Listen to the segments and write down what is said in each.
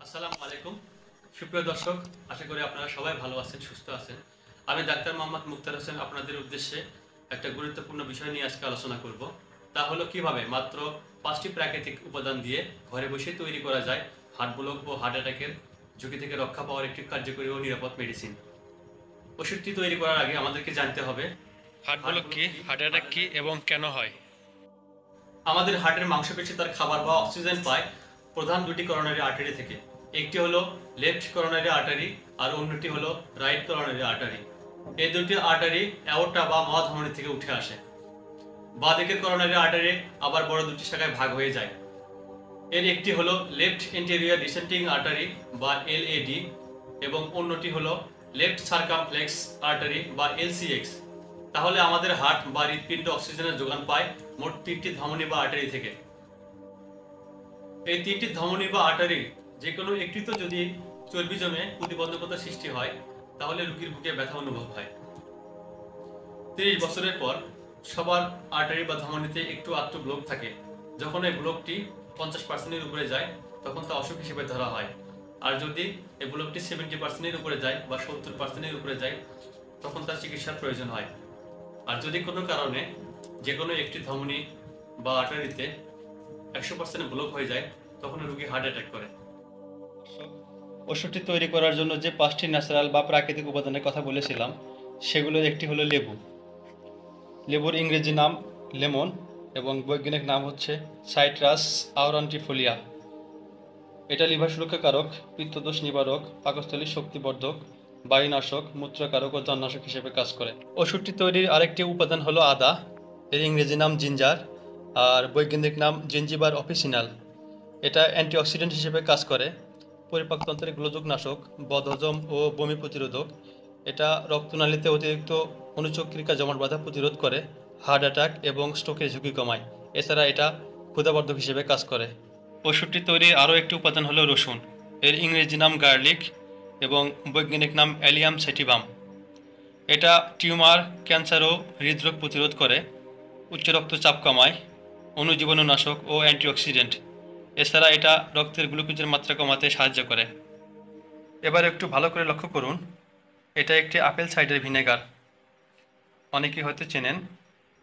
আসসালামু আলাইকুম সুপ্রিয় দর্শক, আশা করি আপনারা সবাই ভালো আছেন, সুস্থ আছেন। আমি ডাক্তার মোহাম্মদ মুক্তার হোসেন আপনাদের উদ্দেশ্যে একটা গুরুত্বপূর্ণ বিষয় নিয়ে আজকে আলোচনা করব। তা হলো কিভাবে মাত্র 5টি প্রাকৃতিক উপাদান দিয়ে ঘরে বসে তৈরি করা যায় হার্ট ব্লক ও হার্ট অ্যাটাকের ঝুঁকি থেকে রক্ষা পাওয়ার একটি কার্যকরী ও নিরাপদ মেডিসিন। ওষুধটি তৈরি করার আগে আমাদেরকে জানতে হবে হার্ট ব্লক কি, হার্ট অ্যাটাক কি এবং কেন হয়। আমাদের হার্টের মাংসপেশি তার খাবার বা অক্সিজেন পায় প্রধান দুটি করোনারি আর্টারি থেকে। একটি হলো লেফট করোনারি আর্টারি আর অন্যটি হলো রাইট করোনারি আর্টারি। এই দুটি আর্টারি অ্যাওর্টা বা মহাধমনী থেকে উঠে আসে। বাঁ দিকের করোনারি আর্টারি আবার বড় দুটি শাখায় ভাগ হয়ে যায়। এর একটি হলো লেফট এন্টেরিয়র ডিসেন্ডিং আর্টারি বা এলএডি এবং অন্যটি হলো লেফট সার্কামফ্লেক্স আর্টারি বা এলসিএক্স। তাহলে আমাদের হার্ট বা হৃৎপিণ্ড অক্সিজেনের যোগান পায় মোট 3টি ধমনী বা আর্টারি থেকে। এই 3টি ধমনী বা আর্টারি যে কোনো একটিতে যদি চর্বি জমে প্রতিবন্ধকতা সৃষ্টি হয় তাহলে রোগীর বুকে ব্যথা অনুভব হয়। 30 বছরের পর সবার আর্টারি বা ধমনীতে একটু আধটু ব্লক থাকে। যখন এই ব্লকটি 50%-এর উপরে যায় তখন তা অসুখ হিসেবে ধরা হয়। আর যদি এই ব্লকটি 70%-এর উপরে যায় বা 70%-এর উপরে যায় তখন তার চিকিৎসার প্রয়োজন হয়। আর যদি কোনো কারণে যে কোনো একটি ধমনী বা আর্টারিতে 100% ব্লক হয়ে যায় তখন রোগী হার্ট অ্যাটাক করে। ওষুধটি তৈরি করার জন্য যে 5টি ন্যাচারাল বা প্রাকৃতিক উপাদানের কথা বলেছিলাম সেগুলোর একটি হলো লেবু। লেবুর ইংরেজি নাম লেমন এবং বৈজ্ঞানিক নাম হচ্ছে সাইট্রাস আউরান্টিফোলিয়া। এটা লিভার সুরক্ষাকারক, পিত্তদোষ নিবারক, পাকস্থলী শক্তিবর্ধক, বায়ুনাশক, মূত্রকারক ও জননাশক হিসেবে কাজ করে। ওষুধটি তৈরির আরেকটি উপাদান হলো আদা। এর ইংরেজি নাম জিঞ্জার আর বৈজ্ঞানিক নাম জিঞ্জিবার অফিসিনাল। এটা অ্যান্টিঅক্সিডেন্ট হিসেবে কাজ করে, পরিপাকতন্ত্রের গোলযোগনাশক, বদহজম ও বমি প্রতিরোধক। এটা রক্তনালীতে অতিরিক্ত অনুচক্রিকা জমাট বাঁধা প্রতিরোধ করে, হার্ট অ্যাটাক এবং স্ট্রোকের ঝুঁকি কমায়। এছাড়া এটা ক্ষুধাবর্ধক হিসেবে কাজ করে। ওষুধটি তৈরির আরও একটি উপাদান হলো রসুন। এর ইংরেজি নাম গার্লিক এবং বৈজ্ঞানিক নাম অ্যালিয়াম সেটিভাম। এটা টিউমার, ক্যান্সার ও হৃদরোগ প্রতিরোধ করে, উচ্চ রক্তচাপ কমায়, অণুজীবাণুনাশক ও অ্যান্টিঅক্সিডেন্ট। এছাড়া এটা রক্তের গ্লুকোজের মাত্রা কমাতে সাহায্য করে। এবার একটু ভালো করে লক্ষ্য করুন, এটা একটি আপেল সাইডার ভিনেগার। অনেকেই হয়তো চেনেন।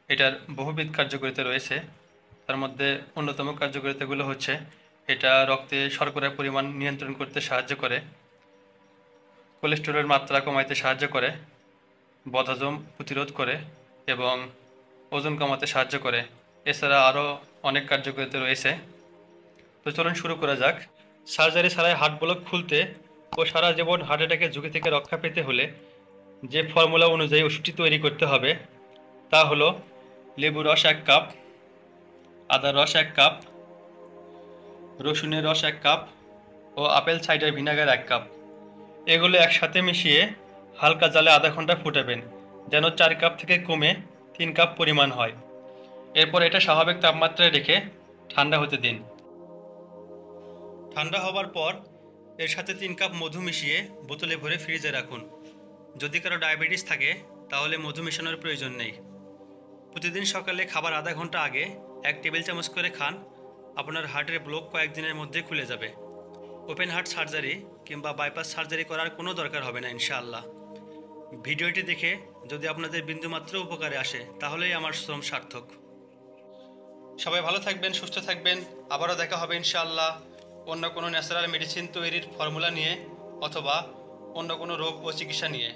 এটার বহুবিধ কার্যকারিতা রয়েছে। তার মধ্যে অন্যতম কার্যকারিতাগুলো হচ্ছে এটা রক্তে শর্করার পরিমাণ নিয়ন্ত্রণ করতে সাহায্য করে, কোলেস্টেরলের মাত্রা কমাতে সাহায্য করে, বদহজম প্রতিরোধ করে এবং ওজন কমাতে সাহায্য করে। এছাড়া আরও অনেক কার্যকারিতা রয়েছে। তো চলুন শুরু করা যাক। সার্জারি ছাড়াই হার্ট ব্লক খুলতে ও সারা জীবন হার্ট অ্যাটাকের ঝুঁকি থেকে রক্ষা পেতে হলে যে ফর্মুলা অনুযায়ী ওষুধটি তৈরি করতে হবে তা হলো লেবু রস 1 কাপ, আদার রস 1 কাপ, রসুনের রস 1 কাপ ও আপেল সাইডার ভিনেগার 1 কাপ। এগুলো একসাথে মিশিয়ে হালকা জালে আধা ঘন্টা ফুটাবেন, যেন 4 কাপ থেকে কমে 3 কাপ পরিমাণ হয়। এরপর এটা স্বাভাবিক তাপমাত্রায় রেখে ঠান্ডা হতে দিন। ঠান্ডা হবার পর এর সাথে 3 কাপ মধু মিশিয়ে বোতলে ভরে ফ্রিজে রাখুন। যদি কারো ডায়াবেটিস থাকে তাহলে মধু মেশানোর প্রয়োজন নেই। প্রতিদিন সকালে খাবার আধা ঘন্টা আগে 1 টেবিল চামচ করে খান। আপনার হার্টের ব্লক কয়েকদিনের মধ্যে খুলে যাবে। ওপেন হার্ট সার্জারি কিংবা বাইপাস সার্জারি করার কোনো দরকার হবে না ইনশাআল্লাহ। ভিডিওটি দেখে যদি আপনাদের বিন্দুমাত্র উপকারে আসে তাহলেই আমার শ্রম সার্থক। সবাই ভালো থাকবেন, সুস্থ থাকবেন। আবারও দেখা হবে ইনশাআল্লাহ অন্য কোনো ন্যাচারাল মেডিসিন তৈরির ফর্মুলা নিয়ে অথবা অন্য কোনো রোগ ও চিকিৎসা নিয়ে।